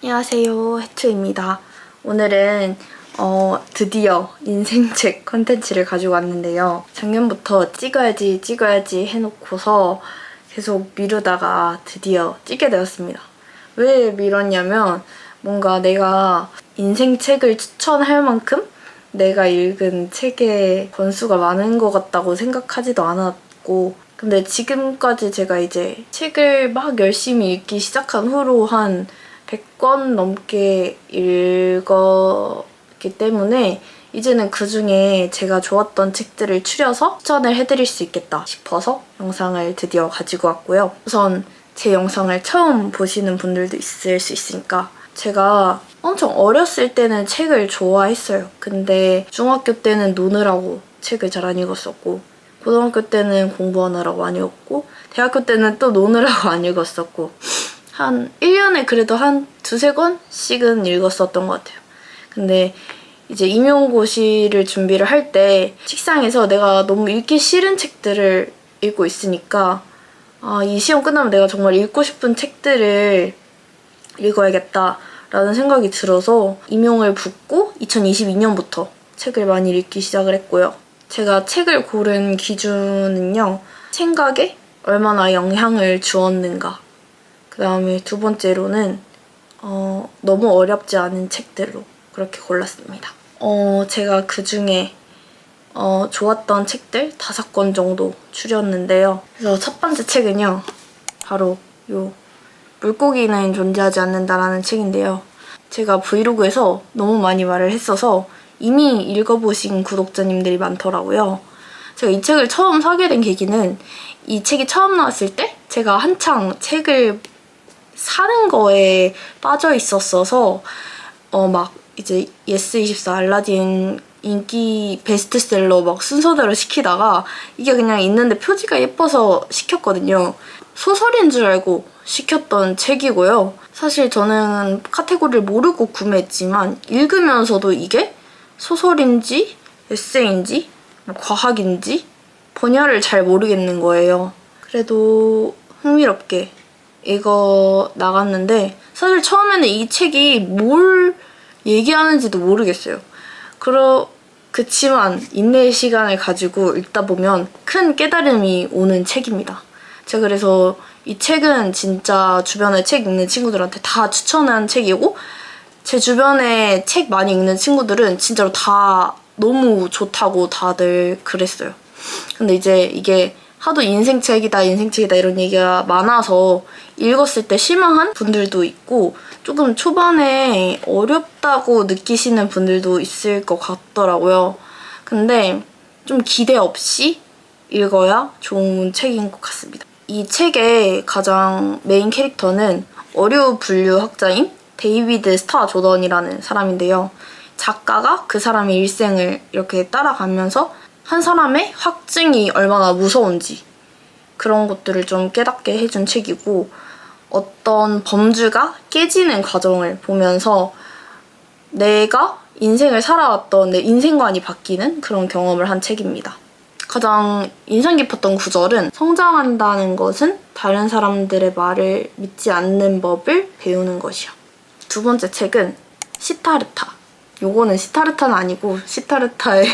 안녕하세요, 해추입니다. 오늘은 드디어 인생책 컨텐츠를 가지고 왔는데요. 작년부터 찍어야지 해놓고서 계속 미루다가 드디어 찍게 되었습니다. 왜 미뤘냐면 뭔가 내가 인생책을 추천할 만큼 내가 읽은 책의 권수가 많은 것 같다고 생각하지도 않았고, 근데 지금까지 제가 이제 책을 막 열심히 읽기 시작한 후로 한 100권 넘게 읽었기 때문에 이제는 그중에 제가 좋았던 책들을 추려서 추천을 해드릴 수 있겠다 싶어서 영상을 드디어 가지고 왔고요. 우선 제 영상을 처음 보시는 분들도 있을 수 있으니까, 제가 엄청 어렸을 때는 책을 좋아했어요. 근데 중학교 때는 노느라고 책을 잘 안 읽었었고, 고등학교 때는 공부하느라고 안 읽었고, 대학교 때는 또 노느라고 안 읽었었고, 한 1년에 그래도 한 2~3권씩은 읽었었던 것 같아요. 근데 이제 임용고시를 준비를 할 때 책상에서 내가 너무 읽기 싫은 책들을 읽고 있으니까, 이 시험 끝나면 내가 정말 읽고 싶은 책들을 읽어야겠다라는 생각이 들어서 임용을 붙고 2022년부터 책을 많이 읽기 시작을 했고요. 제가 책을 고른 기준은요, 생각에 얼마나 영향을 주었는가, 그 다음에 두 번째로는 너무 어렵지 않은 책들로 그렇게 골랐습니다. 제가 그중에 좋았던 책들 5권 정도 추렸는데요. 그래서 첫 번째 책은요, 바로 요 물고기는 존재하지 않는다라는 책인데요. 제가 브이로그에서 너무 많이 말을 했어서 이미 읽어보신 구독자님들이 많더라고요. 제가 이 책을 처음 사게 된 계기는, 이 책이 처음 나왔을 때 제가 한창 책을 사는 거에 빠져 있었어서 막 이제 예스24 알라딘 인기 베스트셀러 막 순서대로 시키다가 이게 그냥 있는데 표지가 예뻐서 시켰거든요. 소설인 줄 알고 시켰던 책이고요. 사실 저는 카테고리를 모르고 구매했지만 읽으면서도 이게 소설인지 에세이인지 과학인지 분야를 잘 모르겠는 거예요. 그래도 흥미롭게 읽어 나갔는데, 사실 처음에는 이 책이 뭘 얘기하는지도 모르겠어요. 그치만 인내의 시간을 가지고 읽다 보면 큰 깨달음이 오는 책입니다. 제가 그래서 이 책은 진짜 주변에 책 읽는 친구들한테 다 추천한 책이고, 제 주변에 책 많이 읽는 친구들은 진짜로 다 너무 좋다고 다들 그랬어요. 근데 이제 이게 하도 인생책이다 이런 얘기가 많아서 읽었을 때 실망한 분들도 있고, 조금 초반에 어렵다고 느끼시는 분들도 있을 것 같더라고요. 근데 좀 기대 없이 읽어야 좋은 책인 것 같습니다. 이 책의 가장 메인 캐릭터는 어류 분류학자인 데이비드 스타 조던이라는 사람인데요. 작가가 그 사람의 일생을 이렇게 따라가면서 한 사람의 확증이 얼마나 무서운지 그런 것들을 좀 깨닫게 해준 책이고, 어떤 범주가 깨지는 과정을 보면서 내가 인생을 살아왔던 내 인생관이 바뀌는 그런 경험을 한 책입니다. 가장 인상 깊었던 구절은, 성장한다는 것은 다른 사람들의 말을 믿지 않는 법을 배우는 것이야. 두 번째 책은 시타르타. 요거는 시타르타는 아니고 시타르타의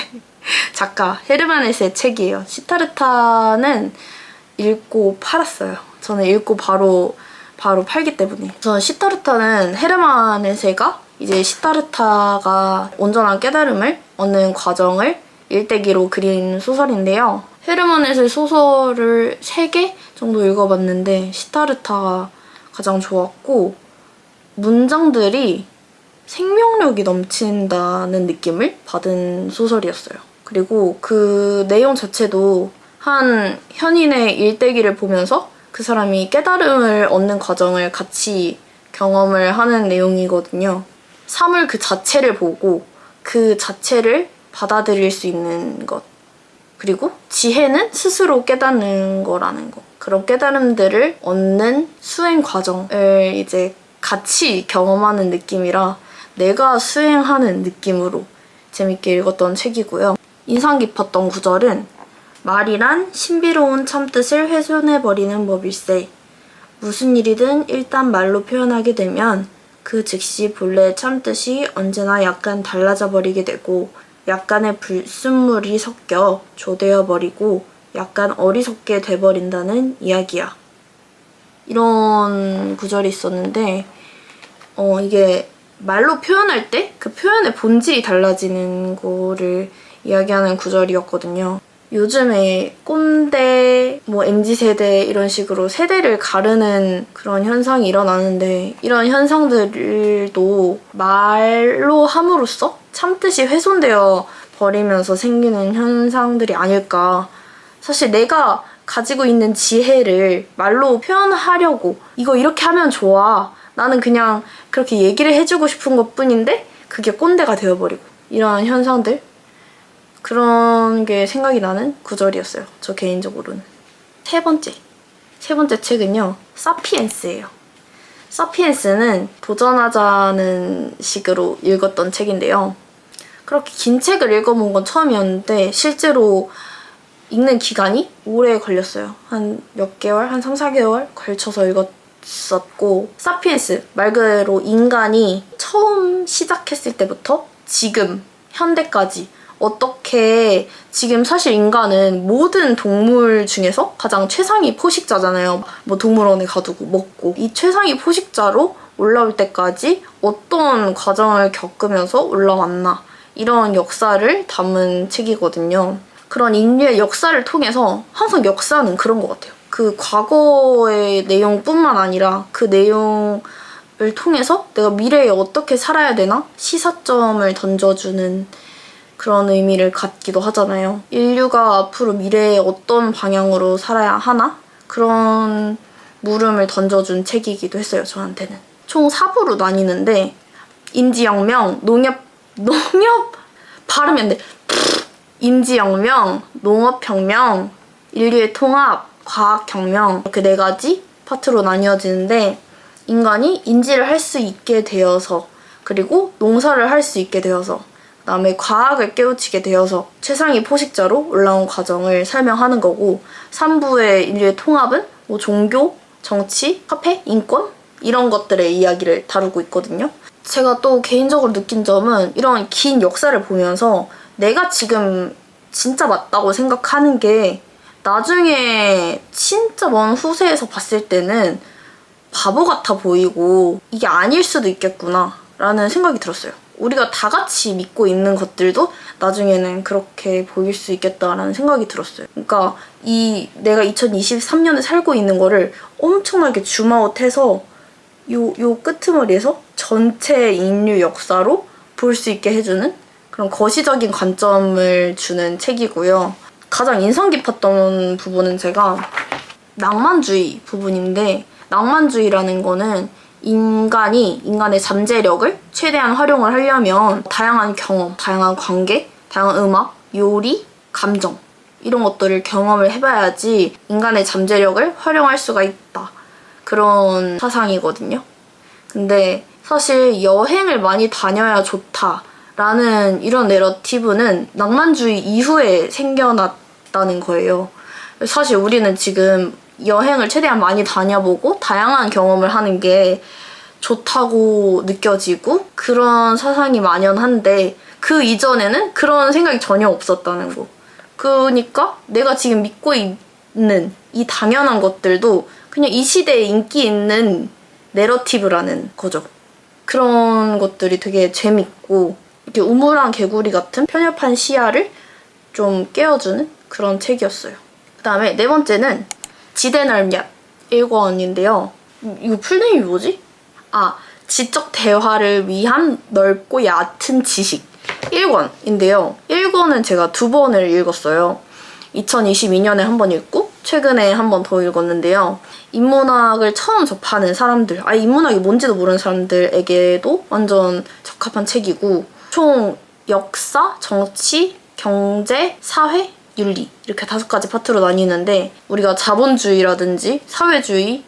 작가 헤르만 헤세의 책이에요. 시타르타는 읽고 팔았어요. 저는 읽고 바로 팔기 때문에. 저는 시타르타는 헤르만 헤세가 이제 시타르타가 온전한 깨달음을 얻는 과정을 일대기로 그린 소설인데요. 헤르만 헤세 소설을 3개 정도 읽어봤는데 시타르타가 가장 좋았고, 문장들이 생명력이 넘친다는 느낌을 받은 소설이었어요. 그리고 그 내용 자체도 한 현인의 일대기를 보면서 그 사람이 깨달음을 얻는 과정을 같이 경험을 하는 내용이거든요. 사물 그 자체를 보고 그 자체를 받아들일 수 있는 것, 그리고 지혜는 스스로 깨닫는 거라는 거, 그런 깨달음들을 얻는 수행 과정을 이제 같이 경험하는 느낌이라 내가 수행하는 느낌으로 재밌게 읽었던 책이고요. 인상 깊었던 구절은, 말이란 신비로운 참뜻을 훼손해버리는 법일세. 무슨 일이든 일단 말로 표현하게 되면 그 즉시 본래의 참뜻이 언제나 약간 달라져 버리게 되고 약간의 불순물이 섞여 조되어 버리고 약간 어리석게 돼버린다는 이야기야. 이런 구절이 있었는데 이게 말로 표현할 때 그 표현의 본질이 달라지는 거를 이야기하는 구절이었거든요. 요즘에 꼰대, MZ세대 이런 식으로 세대를 가르는 그런 현상이 일어나는데 이런 현상들도 말로 함으로써 참뜻이 훼손되어 버리면서 생기는 현상들이 아닐까. 사실 내가 가지고 있는 지혜를 말로 표현하려고 이거 이렇게 하면 좋아. 나는 그냥 그렇게 얘기를 해주고 싶은 것뿐인데 그게 꼰대가 되어버리고 이런 현상들 그런 게 생각이 나는 구절이었어요. 저 개인적으로는. 세 번째 책은요. 사피엔스예요. 사피엔스는 도전하자는 식으로 읽었던 책인데요. 그렇게 긴 책을 읽어본 건 처음이었는데 실제로 읽는 기간이 오래 걸렸어요. 한 몇 개월? 한 3, 4개월 걸쳐서 읽었었고 사피엔스 말 그대로 인간이 처음 시작했을 때부터 지금 현대까지 어떻게 지금 사실 인간은 모든 동물 중에서 가장 최상위 포식자잖아요. 동물원에 가두고 먹고 이 최상위 포식자로 올라올 때까지 어떤 과정을 겪으면서 올라왔나 이런 역사를 담은 책이거든요. 그런 인류의 역사를 통해서 항상 역사는 그런 것 같아요. 그 과거의 내용뿐만 아니라 그 내용을 통해서 내가 미래에 어떻게 살아야 되나 시사점을 던져주는 그런 의미를 갖기도 하잖아요. 인류가 앞으로 미래에 어떤 방향으로 살아야 하나? 그런 물음을 던져준 책이기도 했어요, 저한테는. 총 4부로 나뉘는데 인지혁명, 농협 발음이 안 돼. 인지혁명, 농업혁명, 인류의 통합, 과학혁명 이렇게 4가지 파트로 나뉘어지는데 인간이 인지를 할 수 있게 되어서 그리고 농사를 할 수 있게 되어서 그다음에 과학을 깨우치게 되어서 최상위 포식자로 올라온 과정을 설명하는 거고 3부의 인류의 통합은 종교, 정치, 화폐, 인권 이런 것들의 이야기를 다루고 있거든요. 제가 또 개인적으로 느낀 점은 이런 긴 역사를 보면서 내가 지금 진짜 맞다고 생각하는 게 나중에 진짜 먼 후세에서 봤을 때는 바보 같아 보이고 이게 아닐 수도 있겠구나 라는 생각이 들었어요. 우리가 다 같이 믿고 있는 것들도 나중에는 그렇게 보일 수 있겠다라는 생각이 들었어요. 그러니까 내가 2023년에 살고 있는 거를 엄청나게 줌아웃해서 요 끄트머리에서 전체 인류 역사로 볼 수 있게 해주는 그런 거시적인 관점을 주는 책이고요. 가장 인상 깊었던 부분은 제가 낭만주의 부분인데 낭만주의라는 거는 인간이 인간의 잠재력을 최대한 활용을 하려면 다양한 경험, 다양한 관계, 다양한 음악, 요리, 감정 이런 것들을 경험을 해봐야지 인간의 잠재력을 활용할 수가 있다. 그런 사상이거든요. 근데 사실 여행을 많이 다녀야 좋다라는 이런 내러티브는 낭만주의 이후에 생겨났다는 거예요. 사실 우리는 지금 여행을 최대한 많이 다녀보고 다양한 경험을 하는 게 좋다고 느껴지고 그런 사상이 만연한데 그 이전에는 그런 생각이 전혀 없었다는 거. 그러니까 내가 지금 믿고 있는 이 당연한 것들도 그냥 이 시대에 인기 있는 내러티브라는 거죠. 그런 것들이 되게 재밌고 이렇게 우물한 개구리 같은 편협한 시야를 좀 깨워주는 그런 책이었어요. 그 다음에 4번째는 지대넓얏 1권인데요. 이거 풀네임이 뭐지? 지적 대화를 위한 넓고 얕은 지식 1권인데요. 1권은 제가 2번을 읽었어요. 2022년에 한 번 읽고 최근에 한 번 더 읽었는데요. 인문학을 처음 접하는 사람들, 인문학이 뭔지도 모르는 사람들에게도 완전 적합한 책이고 총 역사, 정치, 경제, 사회, 윤리 이렇게 5가지 파트로 나뉘는데 우리가 자본주의라든지 사회주의,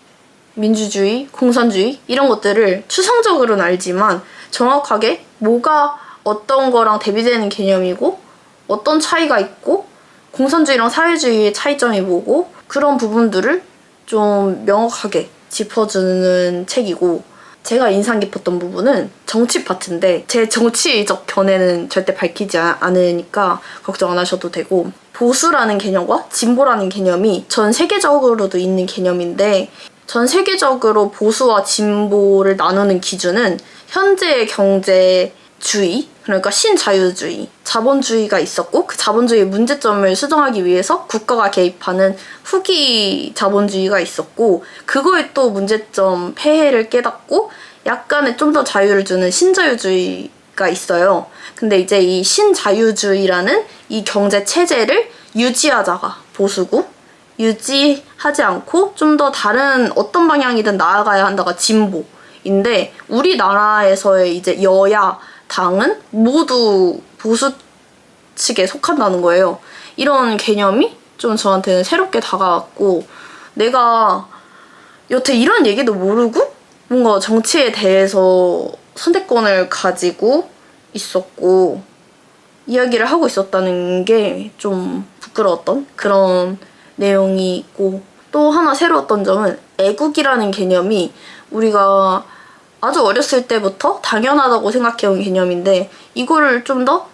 민주주의, 공산주의 이런 것들을 추상적으로는 알지만 정확하게 뭐가 어떤 거랑 대비되는 개념이고 어떤 차이가 있고 공산주의랑 사회주의의 차이점이 뭐고 그런 부분들을 좀 명확하게 짚어주는 책이고 제가 인상 깊었던 부분은 정치 파트인데 제 정치적 견해는 절대 밝히지 않으니까 걱정 안 하셔도 되고, 보수라는 개념과 진보라는 개념이 전 세계적으로도 있는 개념인데, 전 세계적으로 보수와 진보를 나누는 기준은 현재의 경제주의, 그러니까 신자유주의, 자본주의가 있었고, 그 자본주의의 문제점을 수정하기 위해서 국가가 개입하는 후기 자본주의가 있었고, 그거에 또 문제점, 폐해를 깨닫고 약간의 좀 더 자유를 주는 신자유주의가 있어요. 근데 이제 이 신자유주의라는 이 경제 체제를 유지하자가 보수고, 유지하지 않고 좀 더 다른 어떤 방향이든 나아가야 한다가 진보인데, 우리나라에서의 이제 여야 당은 모두 보수 측에 속한다는 거예요. 이런 개념이 좀 저한테는 새롭게 다가왔고, 내가 여태 이런 얘기도 모르고 뭔가 정치에 대해서 선택권을 가지고 있었고 이야기를 하고 있었다는 게 좀 부끄러웠던 그런 내용이 있고, 또 하나 새로웠던 점은 애국이라는 개념이 우리가 아주 어렸을 때부터 당연하다고 생각해온 개념인데, 이거를 좀 더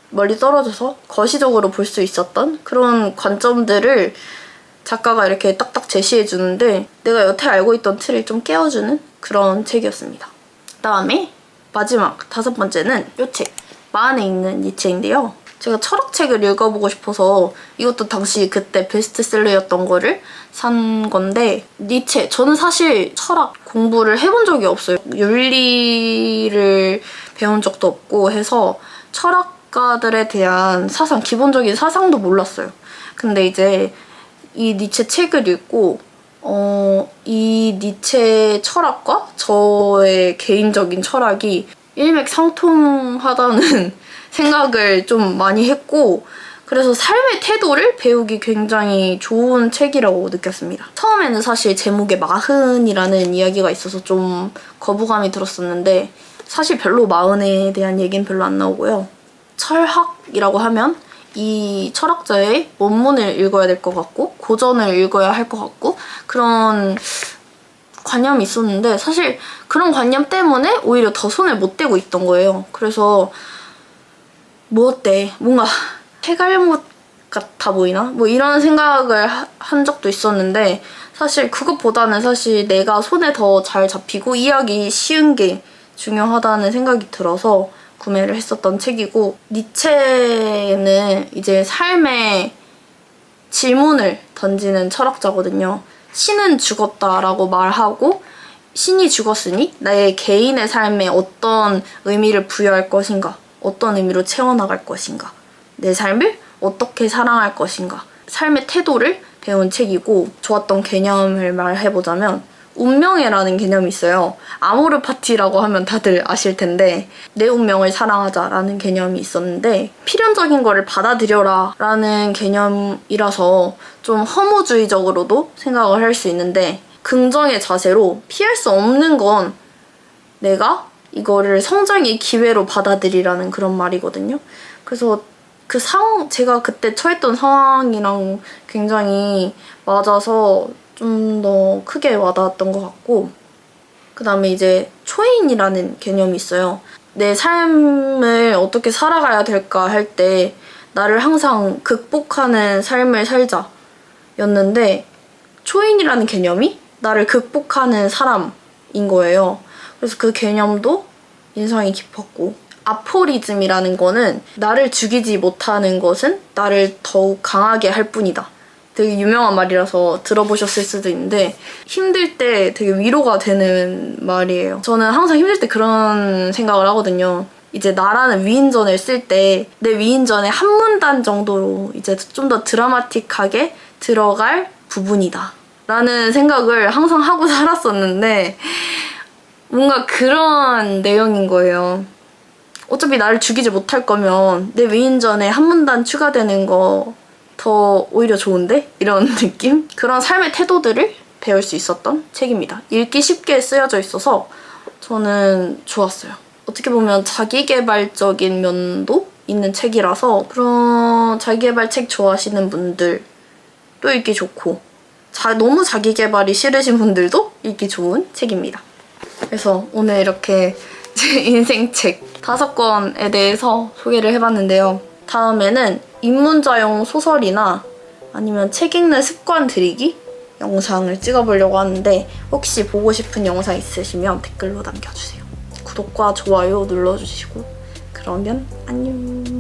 멀리 떨어져서 거시적으로 볼 수 있었던 그런 관점들을 작가가 이렇게 딱딱 제시해주는데, 내가 여태 알고 있던 틀을 좀 깨워주는 그런 책이었습니다. 그다음에 마지막 5번째는 이 책, 마흔에 있는 니체인데요. 제가 철학책을 읽어보고 싶어서 이것도 당시 그때 베스트셀러였던 거를 산 건데, 니체, 저는 사실 철학 공부를 해본 적이 없어요. 윤리를 배운 적도 없고 해서 철학가들에 대한 사상, 기본적인 사상도 몰랐어요. 근데 이제 이 니체 책을 읽고 이 니체 철학과 저의 개인적인 철학이 일맥상통하다는 생각을 좀 많이 했고, 그래서 삶의 태도를 배우기 굉장히 좋은 책이라고 느꼈습니다. 처음에는 사실 제목에 마흔이라는 이야기가 있어서 좀 거부감이 들었었는데, 사실 별로 마흔에 대한 얘기는 별로 안 나오고요. 철학이라고 하면 이 철학자의 원문을 읽어야 될 것 같고 고전을 읽어야 할 것 같고 그런 관념이 있었는데, 사실 그런 관념 때문에 오히려 더 손을 못 대고 있던 거예요. 그래서 뭐 어때? 뭔가 해갈못 같아 보이나? 뭐 이런 생각을 한 적도 있었는데, 사실 그것보다는 사실 내가 손에 더 잘 잡히고 이해하기 쉬운 게 중요하다는 생각이 들어서 구매를 했었던 책이고, 니체는 이제 삶의 질문을 던지는 철학자거든요. 신은 죽었다라고 말하고, 신이 죽었으니 나의 개인의 삶에 어떤 의미를 부여할 것인가, 어떤 의미로 채워나갈 것인가, 내 삶을 어떻게 사랑할 것인가, 삶의 태도를 배운 책이고, 좋았던 개념을 말해보자면 운명애라는 개념이 있어요. 아모르 파티라고 하면 다들 아실 텐데, 내 운명을 사랑하자라는 개념이 있었는데, 필연적인 거를 받아들여라 라는 개념이라서 좀 허무주의적으로도 생각을 할 수 있는데, 긍정의 자세로 피할 수 없는 건 내가 이거를 성장의 기회로 받아들이라는 그런 말이거든요. 그래서 제가 그때 처했던 상황이랑 굉장히 맞아서 좀 더 크게 와닿았던 것 같고, 그 다음에 이제 초인이라는 개념이 있어요. 내 삶을 어떻게 살아가야 될까 할 때 나를 항상 극복하는 삶을 살자 였는데, 초인이라는 개념이 나를 극복하는 사람인 거예요. 그래서 그 개념도 인상이 깊었고, 아포리즘이라는 거는 나를 죽이지 못하는 것은 나를 더욱 강하게 할 뿐이다. 되게 유명한 말이라서 들어보셨을 수도 있는데, 힘들 때 되게 위로가 되는 말이에요. 저는 항상 힘들 때 그런 생각을 하거든요. 이제 나라는 위인전을 쓸 때 내 위인전에 한 문단 정도로 이제 좀 더 드라마틱하게 들어갈 부분이다 라는 생각을 항상 하고 살았었는데, 뭔가 그런 내용인 거예요. 어차피 나를 죽이지 못할 거면 내 위인전에 한 문단 추가되는 거 더 오히려 좋은데? 이런 느낌? 그런 삶의 태도들을 배울 수 있었던 책입니다. 읽기 쉽게 쓰여져 있어서 저는 좋았어요. 어떻게 보면 자기계발적인 면도 있는 책이라서 그런 자기계발 책 좋아하시는 분들도 읽기 좋고, 너무 자기계발이 싫으신 분들도 읽기 좋은 책입니다. 그래서 오늘 이렇게 제 인생책 5권에 대해서 소개를 해봤는데요. 다음에는 입문자용 소설이나 아니면 책 읽는 습관 들이기 영상을 찍어보려고 하는데 혹시 보고 싶은 영상 있으시면 댓글로 남겨주세요. 구독과 좋아요 눌러주시고 그러면 안녕.